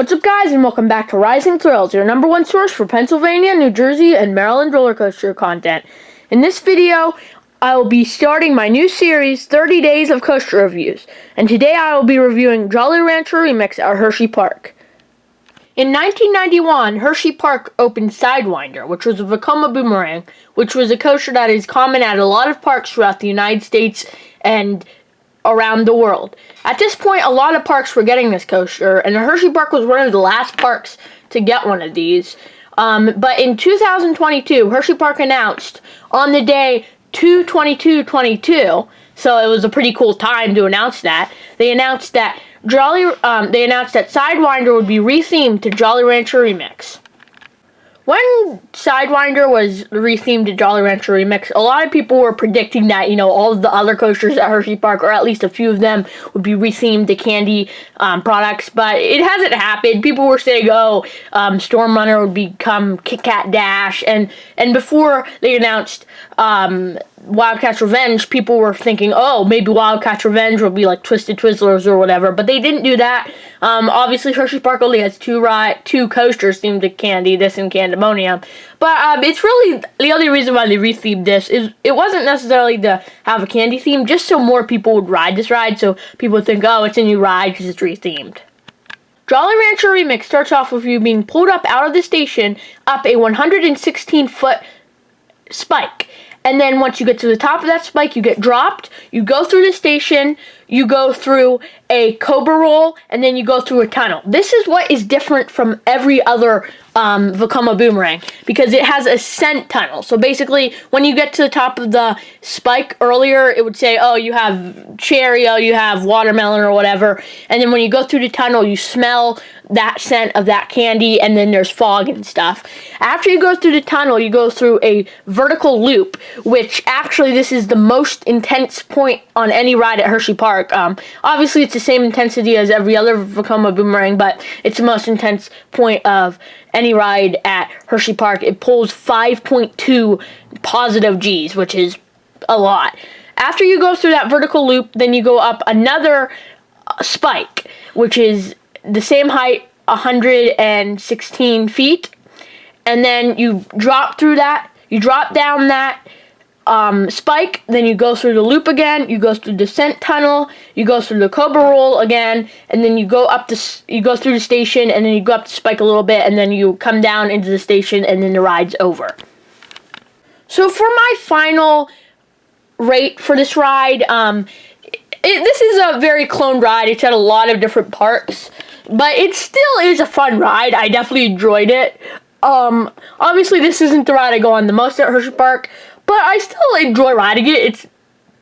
What's up, guys, and welcome back to Rising Thrills, your #1 source for Pennsylvania, New Jersey, and Maryland roller coaster content. In this video, I will be starting my new series, 30 Days of Coaster Reviews, and today I will be reviewing Jolly Rancher Remix at Hershey Park. In 1991, Hershey Park opened Sidewinder, which was a Vekoma boomerang, which was a coaster that is common at a lot of parks throughout the United States and around the world. At this point, a lot of parks were getting this coaster, and Hershey Park was one of the last parks to get one of these. But in 2022, Hershey Park announced on the day 2/22/22, so it was a pretty cool time to announce that. They announced that Sidewinder would be rethemed to Jolly Rancher Remix. When Sidewinder was rethemed to Jolly Rancher Remix, a lot of people were predicting that, all of the other coasters at Hershey Park, or at least a few of them, would be rethemed to candy products, but it hasn't happened. People were saying, Storm Runner would become Kit Kat Dash, and before they announced Wildcat's Revenge, people were thinking, maybe Wildcat's Revenge will be like Twisted Twizzlers or whatever, but they didn't do that. Obviously, Hershey Park only has two coasters themed to candy, this and Candemonium. But it's really, the only reason why they rethemed this is it wasn't necessarily to have a candy theme, just so more people would ride this ride, so people would think, it's a new ride because it's rethemed. Jolly Rancher Remix starts off with you being pulled up out of the station, up a 116-foot spike. And then once you get to the top of that spike, you get dropped, you go through the station, you go through a cobra roll, and then you go through a tunnel. This is what is different from every other Vekoma boomerang, because it has a scent tunnel. So basically, when you get to the top of the spike earlier, it would say, you have cherry, you have watermelon or whatever. And then when you go through the tunnel, you smell that scent of that candy, and then there's fog and stuff. After you go through the tunnel, you go through a vertical loop, which actually this is the most intense point on any ride at Hershey Park. Obviously, it's the same intensity as every other Vekoma boomerang, but it's the most intense point of any ride at Hershey Park. It pulls 5.2 positive G's, which is a lot. After you go through that vertical loop, then you go up another spike, which is the same height, 116 feet, and then you drop through that, you drop down that spike, then you go through the loop again, you go through the descent tunnel, you go through the cobra roll again, and then you go through the station, and then you go up the spike a little bit, and then you come down into the station, and then the ride's over. So for my final rate for this ride, this is a very cloned ride. It's at a lot of different parks, but it still is a fun ride. I definitely enjoyed it. Obviously this isn't the ride I go on the most at Hershey Park, but I still enjoy riding it. It's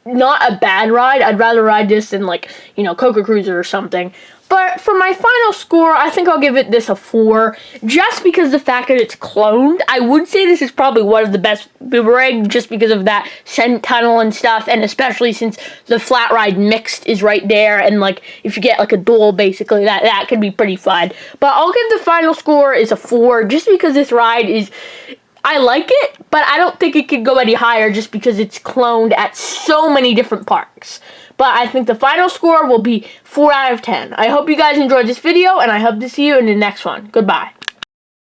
not a bad ride. I'd rather ride this than Coca Cruiser or something. But for my final score, I think I'll give it this a 4, just because of the fact that it's cloned. I would say this is probably one of the best boomerang, just because of that scent tunnel and stuff, and especially since the flat ride mixed is right there, and if you get a dual, basically, that could be pretty fun. But I'll give the final score is a 4, just because this ride is, I like it, but I don't think it could go any higher just because it's cloned at so many different parks. But I think the final score will be 4 out of 10. I hope you guys enjoyed this video, and I hope to see you in the next one. Goodbye.